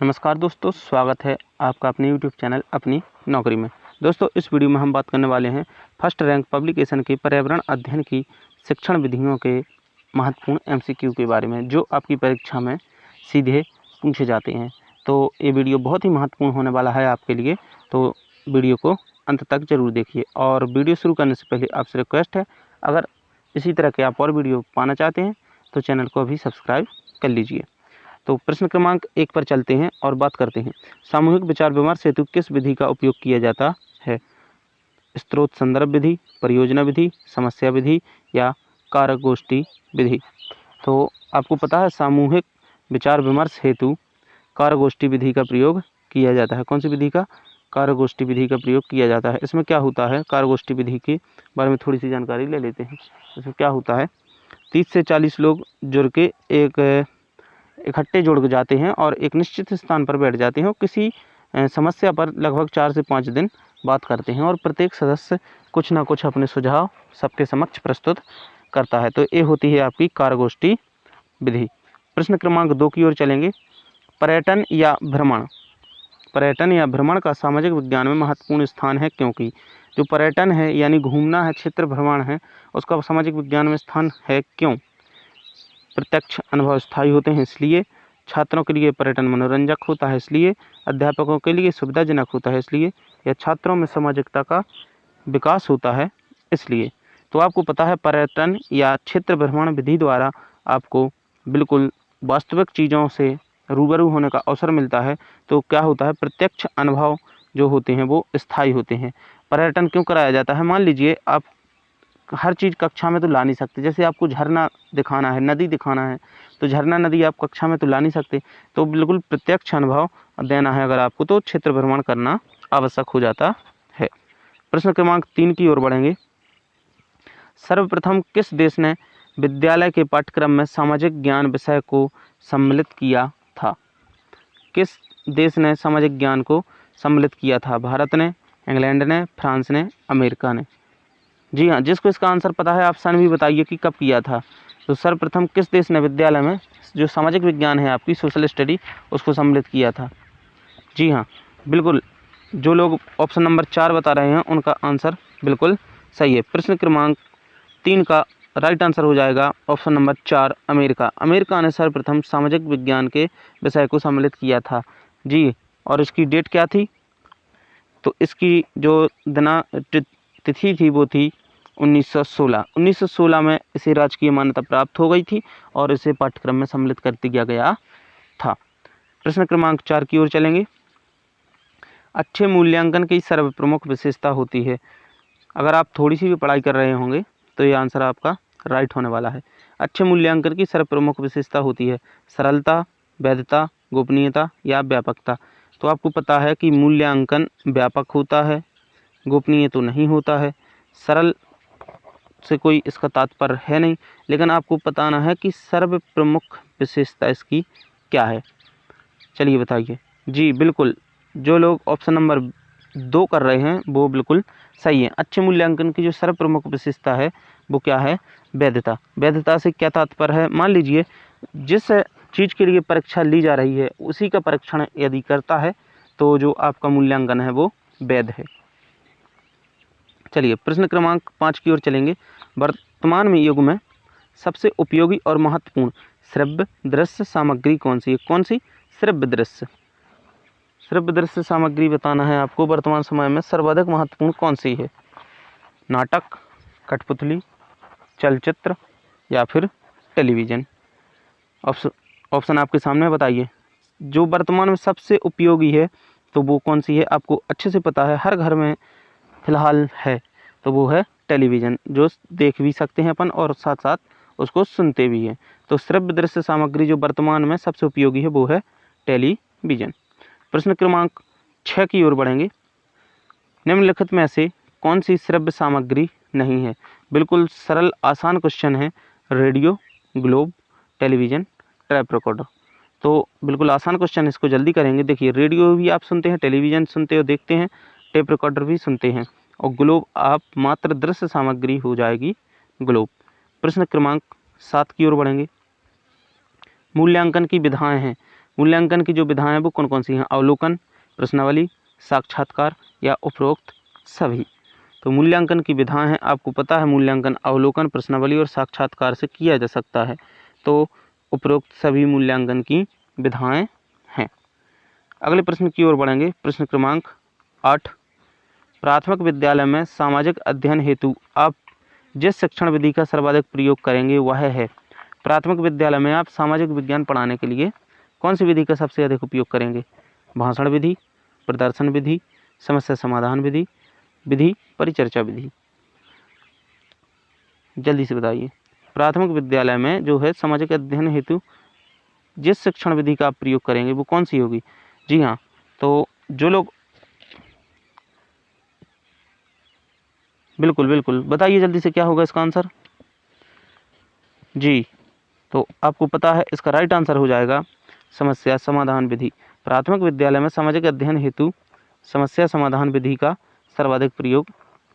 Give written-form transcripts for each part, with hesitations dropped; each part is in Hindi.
नमस्कार दोस्तों, स्वागत है आपका अपने यूट्यूब चैनल अपनी नौकरी में। दोस्तों, इस वीडियो में हम बात करने वाले हैं फर्स्ट रैंक पब्लिकेशन की पर्यावरण अध्ययन की शिक्षण विधियों के महत्वपूर्ण एमसीक्यू के बारे में, जो आपकी परीक्षा में सीधे पूछे जाते हैं। तो ये वीडियो बहुत ही महत्वपूर्ण होने वाला है आपके लिए, तो वीडियो को अंत तक ज़रूर देखिए। और वीडियो शुरू करने से पहले आपसे रिक्वेस्ट है, अगर इसी तरह के आप और वीडियो पाना चाहते हैं तो चैनल को अभी सब्सक्राइब कर लीजिए। तो प्रश्न क्रमांक 1 पर चलते हैं और बात करते हैं। सामूहिक विचार विमर्श हेतु किस विधि का उपयोग किया जाता है? स्रोत संदर्भ विधि, परियोजना विधि, समस्या विधि या कारक गोष्ठी विधि। तो आपको पता है, सामूहिक विचार विमर्श हेतु कारक गोष्ठी विधि का प्रयोग किया जाता है। कौन सी विधि का? कारक गोष्ठी विधि का प्रयोग किया जाता है। इसमें क्या होता है, कारक गोष्ठी विधि के बारे में थोड़ी सी जानकारी ले लेते हैं। इसमें क्या होता है, 30 से 40 लोग जुड़ के इकट्ठे जुड़ जाते हैं और एक निश्चित स्थान पर बैठ जाते हैं और किसी समस्या पर लगभग 4 से 5 दिन बात करते हैं और प्रत्येक सदस्य कुछ ना कुछ अपने सुझाव सबके समक्ष प्रस्तुत करता है। तो ये होती है आपकी कारगोष्ठी विधि। प्रश्न क्रमांक 2 की ओर चलेंगे। पर्यटन या भ्रमण का सामाजिक विज्ञान में महत्वपूर्ण स्थान है, क्योंकि जो पर्यटन है यानी घूमना है, क्षेत्र भ्रमण है, उसका सामाजिक विज्ञान में स्थान है। क्यों? प्रत्यक्ष अनुभव स्थायी होते हैं, इसलिए छात्रों के लिए पर्यटन मनोरंजक होता है, इसलिए अध्यापकों के लिए सुविधाजनक होता है, इसलिए या छात्रों में सामाजिकता का विकास होता है, इसलिए। तो आपको पता है, पर्यटन या क्षेत्र भ्रमण विधि द्वारा आपको बिल्कुल वास्तविक चीज़ों से रूबरू होने का अवसर मिलता है। तो क्या होता है, प्रत्यक्ष अनुभव जो होते हैं वो स्थायी होते हैं। पर्यटन क्यों कराया जाता है? मान लीजिए आप हर चीज़ कक्षा में तो ला नहीं सकते। जैसे आपको झरना दिखाना है, नदी दिखाना है, तो झरना नदी आप कक्षा में तो ला नहीं सकते। तो बिल्कुल प्रत्यक्ष अनुभव देना है अगर आपको, तो क्षेत्र भ्रमण करना आवश्यक हो जाता है। प्रश्न क्रमांक 3 की ओर बढ़ेंगे। सर्वप्रथम किस देश ने विद्यालय के पाठ्यक्रम में सामाजिक ज्ञान विषय को सम्मिलित किया था? किस देश ने सामाजिक ज्ञान को सम्मिलित किया था? भारत ने, इंग्लैंड ने, फ्रांस ने, अमेरिका ने? जी हाँ, जिसको इसका आंसर पता है ऑप्शन भी बताइए कि कब किया था। तो सर्वप्रथम किस देश ने विद्यालय में जो सामाजिक विज्ञान है आपकी सोशल स्टडी, उसको सम्मिलित किया था? जी हाँ, बिल्कुल। जो लोग ऑप्शन नंबर 4 बता रहे हैं उनका आंसर बिल्कुल सही है। प्रश्न क्रमांक 3 का राइट आंसर हो जाएगा ऑप्शन नंबर 4, अमेरिका। अमेरिका ने सर्वप्रथम सामाजिक विज्ञान के विषय को सम्मिलित किया था जी। और इसकी डेट क्या थी? तो इसकी जो तिथि थी वो थी 1916। 1916 में इसे राजकीय मान्यता प्राप्त हो गई थी और इसे पाठ्यक्रम में सम्मिलित कर दिया गया था। प्रश्न क्रमांक 4 की ओर चलेंगे। अच्छे मूल्यांकन की सर्वप्रमुख विशेषता होती है। अगर आप थोड़ी सी भी पढ़ाई कर रहे होंगे तो ये आंसर आपका राइट होने वाला है। अच्छे मूल्यांकन की सर्वप्रमुख विशेषता होती है सरलता, वैधता, गोपनीयता या व्यापकता। तो आपको पता है कि मूल्यांकन व्यापक होता है, गोपनीय तो नहीं होता है, सरल से कोई इसका तात्पर्य है नहीं, लेकिन आपको बताना है कि सर्वप्रमुख विशेषता इसकी क्या है। चलिए बताइए। जी बिल्कुल, जो लोग ऑप्शन नंबर 2 कर रहे हैं वो बिल्कुल सही है। अच्छे मूल्यांकन की जो सर्वप्रमुख विशेषता है वो क्या है? वैधता। वैधता से क्या तात्पर्य है? मान लीजिए जिस चीज़ के लिए परीक्षा ली जा रही है उसी का परीक्षण यदि करता है तो जो आपका मूल्यांकन है वो वैध है। चलिए प्रश्न क्रमांक 5 की ओर चलेंगे। वर्तमान में युग में सबसे उपयोगी और महत्वपूर्ण श्रव्य दृश्य सामग्री कौन सी है? कौन सी? श्रव्य दृश्य। श्रव्य दृश्य सामग्री बताना है आपको, वर्तमान समय में सर्वाधिक महत्वपूर्ण कौन सी है? नाटक, कठपुतली, चलचित्र या फिर टेलीविज़न? ऑप्शन आपके सामने बताइए। जो वर्तमान में सबसे उपयोगी है तो वो कौन सी है? आपको अच्छे से पता है, हर घर में फिलहाल है, तो वो है टेलीविज़न, जो देख भी सकते हैं अपन और साथ साथ उसको सुनते भी हैं। तो श्रव्य दृश्य सामग्री जो वर्तमान में सबसे उपयोगी है वो है टेलीविज़न। प्रश्न क्रमांक 6 की ओर बढ़ेंगे। निम्नलिखित में से कौन सी श्रव्य सामग्री नहीं है? बिल्कुल सरल आसान क्वेश्चन है। Radio, globe, television, tape recorder. तो बिल्कुल आसान क्वेश्चन, इसको जल्दी करेंगे। देखिए, रेडियो भी आप सुनते हैं, टेलीविज़न सुनते हो, देखते हैं, टेप रिकॉर्डर भी सुनते हैं, और ग्लोब आप मात्र दृश्य सामग्री हो जाएगी ग्लोब। प्रश्न क्रमांक 7 की ओर बढ़ेंगे। मूल्यांकन की विधाएं हैं मूल्यांकन की जो विधाएं हैं वो कौन कौन सी हैं? अवलोकन, प्रश्नावली, साक्षात्कार या उपरोक्त सभी। तो मूल्यांकन की विधाएं हैं, आपको पता है मूल्यांकन अवलोकन, प्रश्नावली और साक्षात्कार से किया जा सकता है। तो उपरोक्त सभी मूल्यांकन की विधाएं हैं। अगले प्रश्न की ओर बढ़ेंगे। प्रश्न क्रमांक 8। प्राथमिक विद्यालय में सामाजिक अध्ययन हेतु आप जिस शिक्षण विधि का सर्वाधिक प्रयोग करेंगे वह है। प्राथमिक विद्यालय में आप सामाजिक विज्ञान पढ़ाने के लिए कौन सी विधि का सबसे अधिक उपयोग करेंगे? भाषण विधि, प्रदर्शन विधि, समस्या समाधान विधि, विधि परिचर्चा विधि। जल्दी से बताइए। प्राथमिक विद्यालय में जो है सामाजिक अध्ययन हेतु जिस शिक्षण विधि का आप प्रयोग करेंगे वो कौन सी होगी? जी हाँ, तो जो लोग बिल्कुल बिल्कुल बताइए जल्दी से क्या होगा इसका आंसर? जी, तो आपको पता है इसका राइट आंसर हो जाएगा समस्या समाधान विधि। प्राथमिक विद्यालय में सामाजिक अध्ययन हेतु समस्या समाधान विधि का सर्वाधिक प्रयोग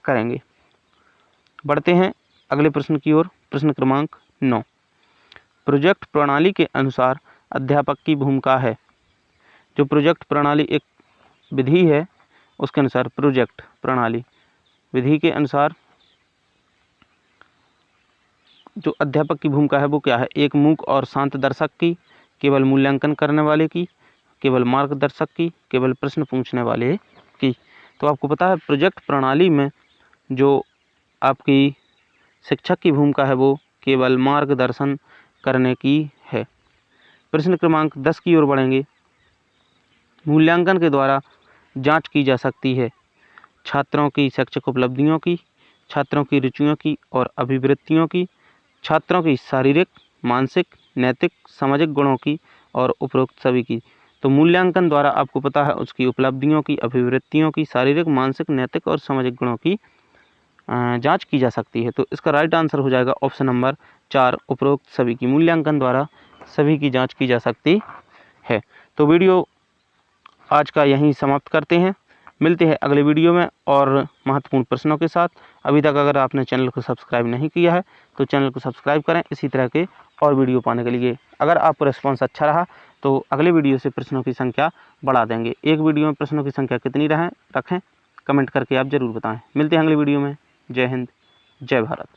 करेंगे। बढ़ते हैं अगले प्रश्न की ओर। प्रश्न क्रमांक 9। प्रोजेक्ट प्रणाली के अनुसार अध्यापक की भूमिका है। जो प्रोजेक्ट प्रणाली एक विधि है उसके अनुसार प्रोजेक्ट प्रणाली विधि के अनुसार जो अध्यापक की भूमिका है वो क्या है? एक मूक और शांत दर्शक की, केवल मूल्यांकन करने वाले की, केवल मार्गदर्शक की, केवल प्रश्न पूछने वाले की। तो आपको पता है प्रोजेक्ट प्रणाली में जो आपकी शिक्षक की भूमिका है वो केवल मार्गदर्शन करने की है। प्रश्न क्रमांक 10 की ओर बढ़ेंगे। मूल्यांकन के द्वारा जांच की जा सकती है छात्रों की शैक्षिक उपलब्धियों की, छात्रों की रुचियों की और अभिवृत्तियों की, छात्रों की शारीरिक, मानसिक, नैतिक, सामाजिक गुणों की और उपरोक्त सभी की। तो मूल्यांकन द्वारा आपको पता है उसकी उपलब्धियों की, अभिवृत्तियों की, शारीरिक, मानसिक, नैतिक और सामाजिक गुणों की जांच की जा सकती है। तो इसका राइट आंसर हो जाएगा ऑप्शन नंबर 4, उपरोक्त सभी की। मूल्यांकन द्वारा सभी की जांच की जा सकती है। तो वीडियो आज का यहीं समाप्त करते हैं। मिलते हैं अगले वीडियो में और महत्वपूर्ण प्रश्नों के साथ। अभी तक अगर आपने चैनल को सब्सक्राइब नहीं किया है तो चैनल को सब्सक्राइब करें इसी तरह के और वीडियो पाने के लिए। अगर आपको रिस्पॉन्स अच्छा रहा तो अगले वीडियो से प्रश्नों की संख्या बढ़ा देंगे। एक वीडियो में प्रश्नों की संख्या कितनी रखें कमेंट करके आप ज़रूर बताएं। मिलते हैं अगले वीडियो में। जय हिंद, जय भारत।